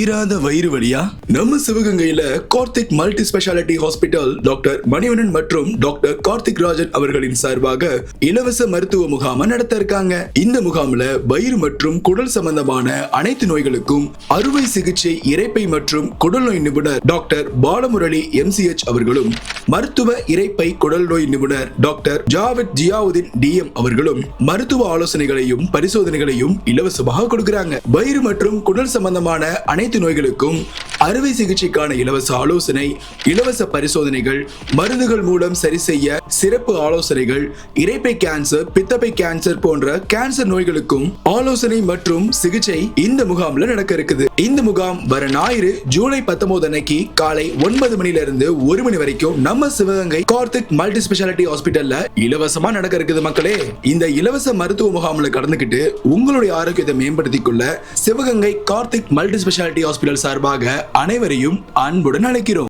தீராத வயிறு வலியா? நம்ம சிவகங்கையில Karthik multi speciality hospital doctor Manivannan மற்றும் டாக்டர் கார்த்திக் ராஜன் அவர்களின் சார்பாக இலவச மருத்துவ முகாம் நடத்த இருக்காங்க. இந்த முகாம்ல வயிறு மற்றும் குடல் சம்பந்தமான அனைத்து நோய்களுக்கும் அறுவை சிகிச்சை, இரைப்பை மற்றும் குடல் நோய் நிபுணர் டாக்டர் பாலமுரளி MCH அவர்களும், மருத்துவ இரைப்பை குடல் நோய் நிபுணர் டாக்டர் ஜாவத் ஜியாவுதீன் DM அவர்களும் மருத்துவ ஆலோசனைகளையும் பரிசோதனைகளையும் இலவசமாக கொடுக்கிறாங்க. வயிறு மற்றும் குடல் சம்பந்தமான அனைத்து நோய்களுக்கும் அறுவை சிகிச்சைக்கான இலவச ஆலோசனை, இலவச பரிசோதனைகள், மருந்துகள் மூலம் சரி செய்ய சிறப்பு ஆலோசனைகள், இரைப்பை கேன்சர், பித்தப்பை கேன்சர் போன்ற கேன்சர் நோய்களுக்கும் ஆலோசனை மற்றும் சிகிச்சை இந்த முகாம்ல நடக்க இருக்குது. இந்த முகாம் வர ஞாயிறு ஜூலை 19 அன்னைக்கு காலை 9 மணில இருந்து 1 மணி வரைக்கும் நம்ம சிவகங்கை கார்த்திக் மல்டி ஸ்பெஷாலிட்டி ஹாஸ்பிட்டல்ல இலவசமா நடக்க இருக்குது. மக்களே, இந்த இலவச மருத்துவ முகாம்ல கலந்துக்கிட்டு உங்களுடைய ஆரோக்கியத்தை மேம்படுத்திக் கொள்ள Sivaganga Karthik multi speciality hospital சார்பாக அனைவரையும் அன்புடன் அழைக்கிறோம்.